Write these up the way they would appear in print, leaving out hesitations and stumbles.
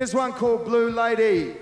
Here's one called Blue Lady.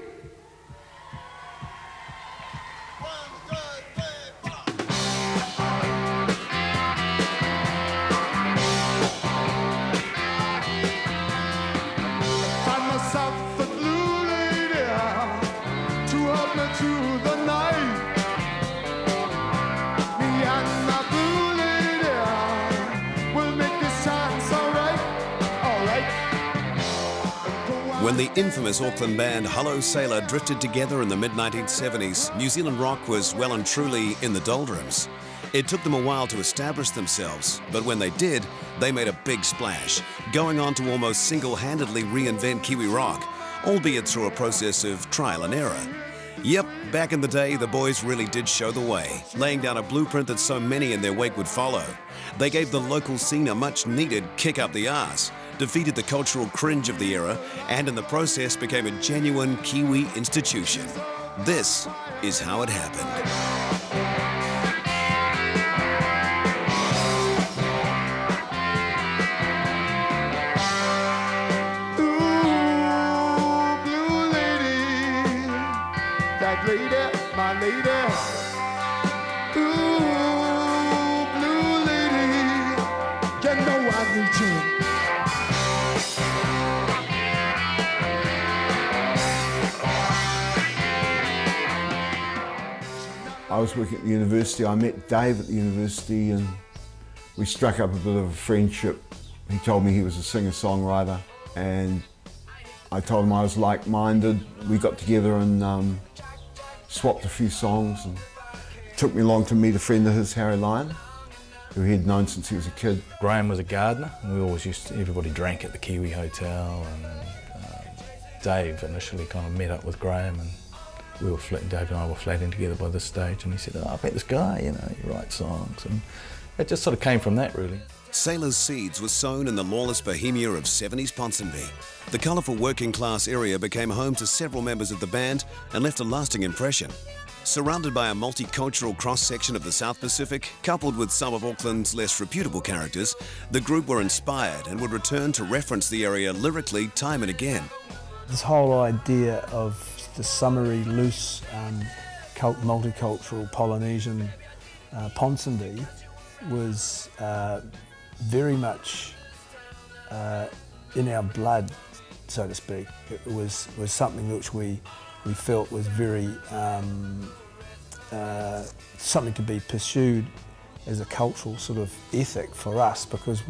When the infamous Auckland band Hello Sailor drifted together in the mid-1970s, New Zealand rock was well and truly in the doldrums. It took them a while to establish themselves, but when they did, they made a big splash, going on to almost single-handedly reinvent Kiwi rock, albeit through a process of trial and error. Yep, back in the day, the boys really did show the way, laying down a blueprint that so many in their wake would follow. They gave the local scene a much-needed kick up the arse, defeated the cultural cringe of the era, and in the process became a genuine Kiwi institution. This is how it happened. My lady, ooh, blue lady, you know I need you. I was working at the university. I met Dave at the university and we struck up a bit of a friendship. He told me he was a singer-songwriter and I told him I was like-minded. We got together and swapped a few songs, and it took me long to meet a friend of his, Harry Lyon, who he'd known since he was a kid. Graham was a gardener, and we always everybody drank at the Kiwi Hotel, and Dave initially kind of met up with Graham, and Dave and I were flatting together by this stage, and he said, oh, I met this guy, you know, he writes songs, and it just sort of came from that, really. Sailor's seeds were sown in the lawless bohemia of 70s Ponsonby. The colourful working-class area became home to several members of the band and left a lasting impression. Surrounded by a multicultural cross-section of the South Pacific, coupled with some of Auckland's less reputable characters, the group were inspired and would return to reference the area lyrically time and again. This whole idea of the summery, loose, multicultural Polynesian Ponsonby was very much in our blood, so to speak. It was something which we felt was very something to be pursued as a cultural sort of ethic for us, because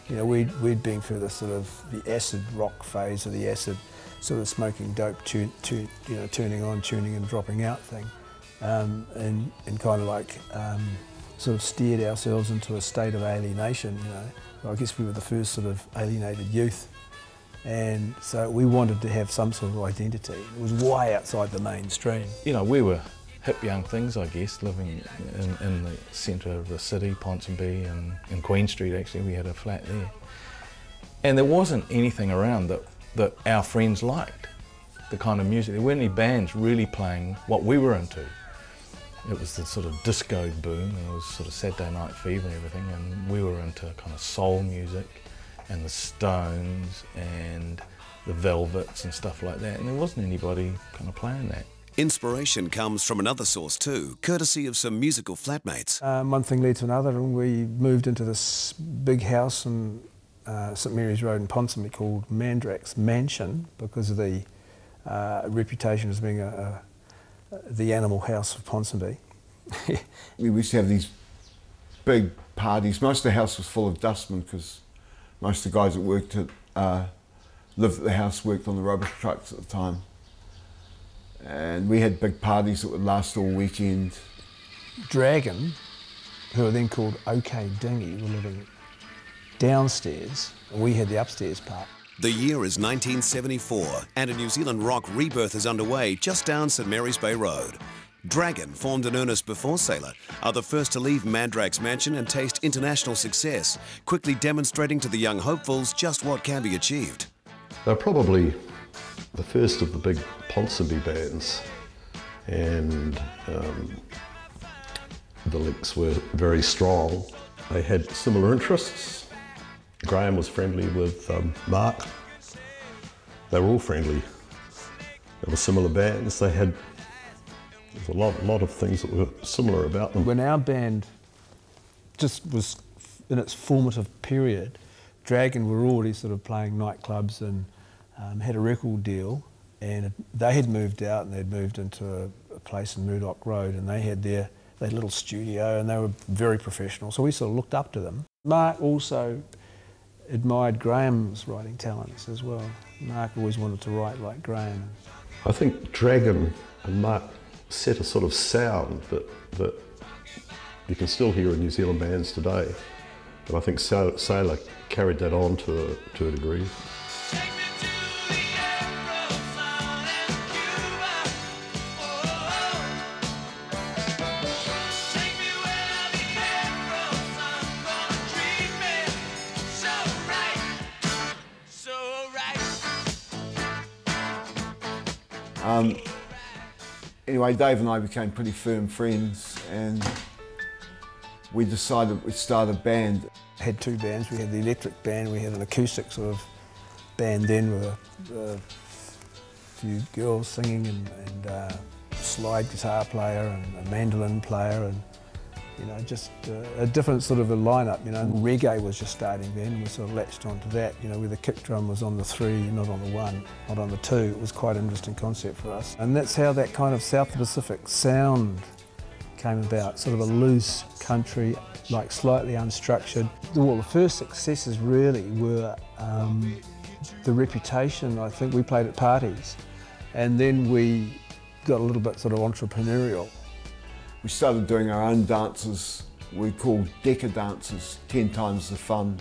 you know we'd been through the sort of the acid rock phase, or the acid sort of smoking dope, turning on, tuning and dropping out thing, and kind of like sort of steered ourselves into a state of alienation, you know. I guess we were the first sort of alienated youth, and so we wanted to have some sort of identity. It was way outside the mainstream. You know, we were hip young things, I guess, living in the centre of the city, Ponsonby, and in Queen Street actually, we had a flat there. And there wasn't anything around that our friends liked, the kind of music. There weren't any bands really playing what we were into. It was the sort of disco boom, and it was sort of Saturday Night Fever and everything, and we were into kind of soul music and the Stones and the Velvets and stuff like that, and there wasn't anybody kind of playing that. Inspiration comes from another source too, courtesy of some musical flatmates. One thing led to another, and we moved into this big house on St Mary's Road in Ponsonby called Mandrake's Mansion, because of the reputation as being the animal house of Ponsonby. We used to have these big parties. Most of the house was full of dustmen, because most of the guys that worked lived at the house, worked on the rubbish trucks at the time. And we had big parties that would last all weekend. Dragon, who were then called OK Dingy, were living downstairs, and we had the upstairs part. The year is 1974, and a New Zealand rock rebirth is underway just down St Mary's Bay Road. Dragon, formed in earnest before Sailor, are the first to leave Mandrake's Mansion and taste international success, quickly demonstrating to the young hopefuls just what can be achieved. They're probably the first of the big Ponsonby bands, and the links were very strong. They had similar interests. Graham was friendly with Mark. They were all friendly were similar bands. They had a lot of things that were similar about them. When our band just was in its formative period, Dragon were already sort of playing nightclubs and had a record deal, and they had moved out and they'd moved into a place in Murdoch Road, and they had their little studio and they were very professional, so we sort of looked up to them. Mark also admired Graham's writing talents as well. Mark always wanted to write like Graham. I think Dragon and Mark set a sort of sound that you can still hear in New Zealand bands today. And I think Sailor carried that on to a degree. Anyway, Dave and I became pretty firm friends, and we decided we'd start a band. Had two bands. We had the electric band, we had an acoustic sort of band then with a few girls singing and a slide guitar player and a mandolin player, and you know, just a different sort of a lineup. You know, reggae was just starting then, and we sort of latched onto that. You know, where the kick drum was on the 3, not on the 1, not on the 2. It was quite an interesting concept for us, and that's how that kind of South Pacific sound came about. Sort of a loose country, like slightly unstructured. Well, the first successes really were the Reputation. I think we played at parties, and then we got a little bit sort of entrepreneurial. We started doing our own dances. We called decker dances 10 times the fun.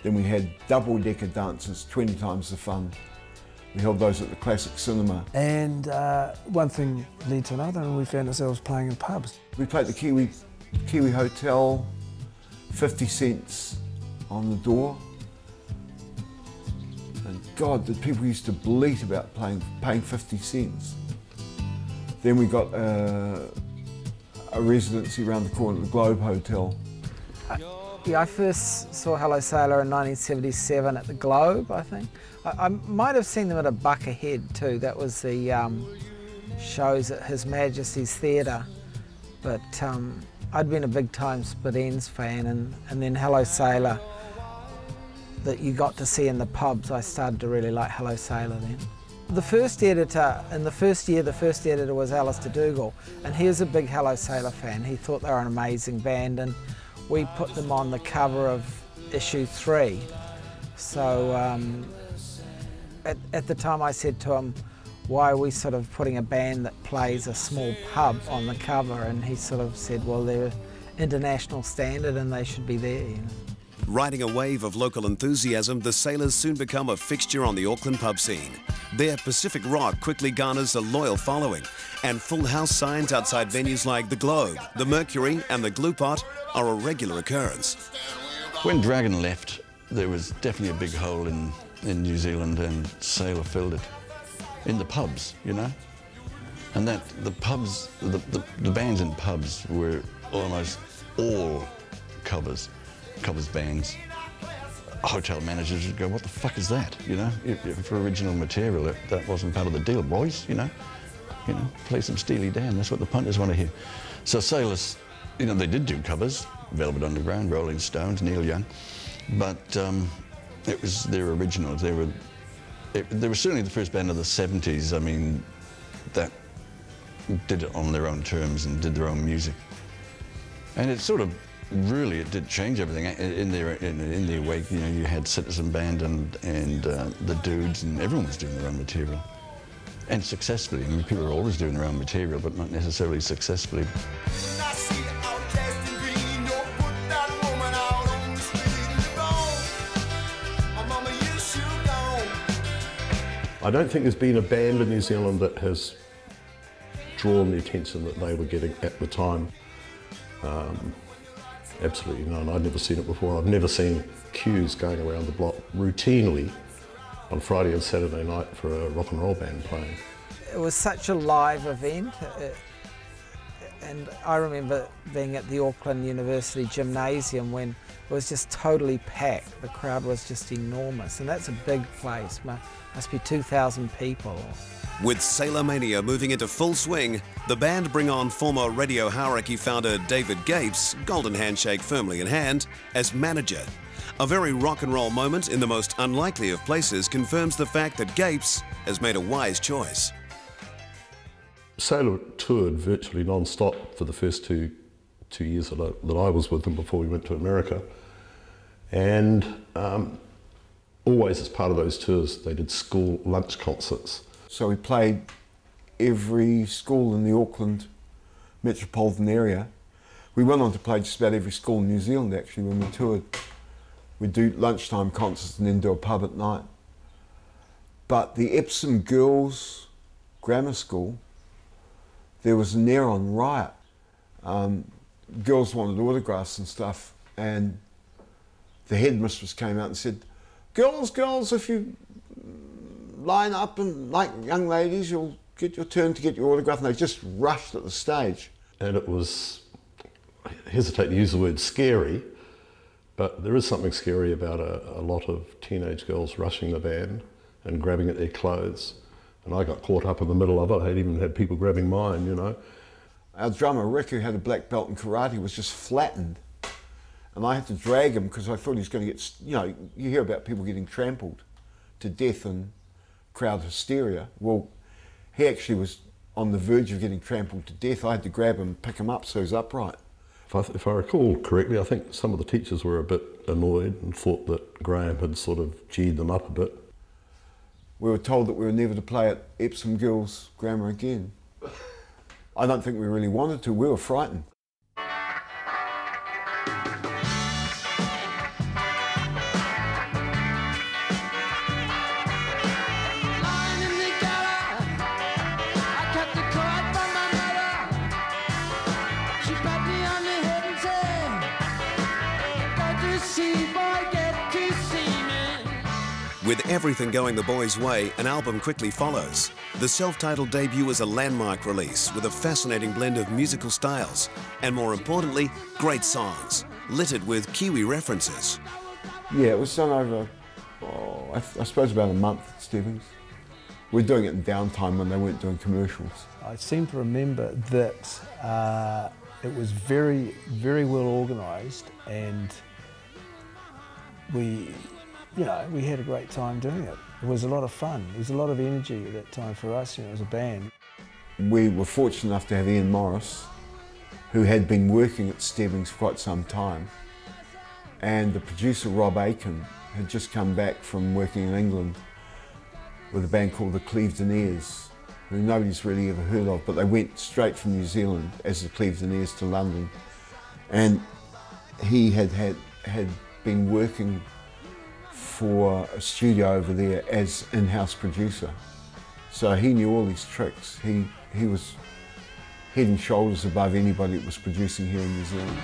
Then we had double decker dances, 20 times the fun. We held those at the Classic Cinema. And one thing led to another, and we found ourselves playing in pubs. We played at the Kiwi Hotel, 50 cents on the door. And God, the people used to bleat about paying 50 cents. Then we got a residency around the corner at the Globe Hotel. Yeah, I first saw Hello Sailor in 1977 at the Globe, I think. I might have seen them at a buck ahead too. That was the shows at His Majesty's Theatre. But I'd been a big time Split Ends fan, and then Hello Sailor that you got to see in the pubs, I started to really like Hello Sailor then. The first editor, in the first year, the first editor was Alistair Dougal, and he was a big Hello Sailor fan. He thought they were an amazing band, and we put them on the cover of issue 3. So at the time I said to him, why are we sort of putting a band that plays a small pub on the cover? And he sort of said, well, they're international standard and they should be there. You know. Riding a wave of local enthusiasm, the Sailors soon become a fixture on the Auckland pub scene. Their Pacific rock quickly garners a loyal following, and full house signs outside venues like the Globe, the Mercury and the Glue Pot are a regular occurrence. When Dragon left, there was definitely a big hole in New Zealand, and Sailor filled it. In the pubs, you know? And that the pubs, the bands in pubs were almost all covers bands. Hotel managers would go, what the fuck is that, you know? For original material, that wasn't part of the deal, boys, you know? Play some Steely Dan, that's what the punters want to hear. So Sailors, you know, they did do covers, Velvet Underground, Rolling Stones, Neil Young, but it was their originals. They were certainly the first band of the 70s, I mean, that did it on their own terms and did their own music. And it sort of, really, it did change everything. In their wake, you know, you had Citizen Band and the Dudes, and everyone was doing their own material. And successfully. I mean, people are always doing their own material, but not necessarily successfully. I don't think there's been a band in New Zealand that has drawn the attention that they were getting at the time. Absolutely none. I'd never seen it before. I've never seen queues going around the block routinely on Friday and Saturday night for a rock and roll band playing. It was such a live event, and I remember being at the Auckland University Gymnasium when it was just totally packed. The crowd was just enormous, and that's a big place. Must be 2,000 people. With Sailor Mania moving into full swing, the band bring on former Radio Hauraki founder David Gapes, golden handshake firmly in hand, as manager. A very rock and roll moment in the most unlikely of places confirms the fact that Gapes has made a wise choice. Sailor toured virtually non-stop for the first two years that I was with them before we went to America. And always as part of those tours, they did school lunch concerts. So we played every school in the Auckland metropolitan area. We went on to play just about every school in New Zealand actually when we toured. We'd do lunchtime concerts and then do a pub at night. But the Epsom Girls Grammar School, there was a near-on riot. Girls wanted autographs and stuff, and the headmistress came out and said, girls, if you line up and like young ladies, you'll get your turn to get your autograph. And they just rushed at the stage. And it was, I hesitate to use the word scary, but there is something scary about a lot of teenage girls rushing the band and grabbing at their clothes. And I got caught up in the middle of it. I had even had people grabbing mine, you know. Our drummer, Rick, who had a black belt in karate, was just flattened. And I had to drag him because I thought he was going to get, you know, you hear about people getting trampled to death and crowd hysteria. Well, he actually was on the verge of getting trampled to death. I had to grab him and pick him up so he was upright. If I recall correctly, I think some of the teachers were a bit annoyed and thought that Graham had sort of geared them up a bit. We were told that we were never to play at Epsom Girls Grammar again. I don't think we really wanted to. We were frightened. With everything going the boys' way, an album quickly follows. The self-titled debut is a landmark release with a fascinating blend of musical styles and, more importantly, great songs, littered with Kiwi references. Yeah, it was done over, I suppose about a month at Stebbings. We were doing it in downtime when they weren't doing commercials. I seem to remember that it was very, very well organised, and we had a great time doing it. It was a lot of fun. There was a lot of energy at that time for us, you know, as a band. We were fortunate enough to have Ian Morris, who had been working at Stebbings for quite some time, and the producer Rob Aiken had just come back from working in England with a band called the Clevedoniers, who nobody's really ever heard of, but they went straight from New Zealand as the Clevedoniers to London, and he had been working for a studio over there as in-house producer. So he knew all these tricks. He was head and shoulders above anybody that was producing here in New Zealand.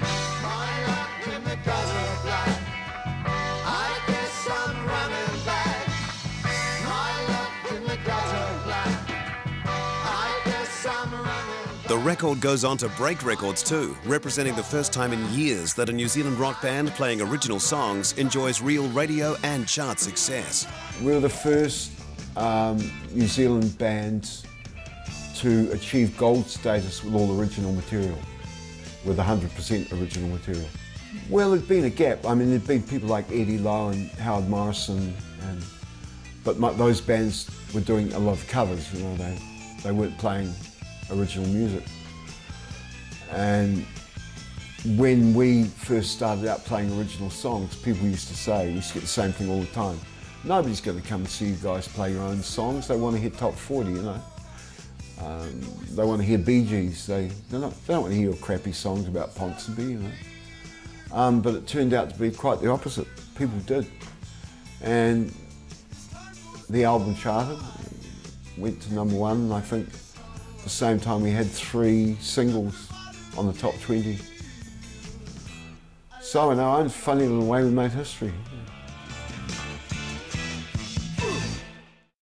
The record goes on to break records too, representing the first time in years that a New Zealand rock band playing original songs enjoys real radio and chart success. We were the first New Zealand band to achieve gold status with all original material, with 100% original material. Well, there'd been a gap. I mean, there'd been people like Eddie Lowe and Howard Morrison, but those bands were doing a lot of covers, you know, they weren't playing original music. And when we first started out playing original songs, people used to say, we used to get the same thing all the time, nobody's going to come and see you guys play your own songs. They want to hear top 40, you know. They want to hear Bee Gees. They don't want to hear your crappy songs about Ponsonby, you know. But it turned out to be quite the opposite. People did. And the album charted, went to #1, and I think at the same time we had 3 singles on the top 20. So in our own funny little way we made history.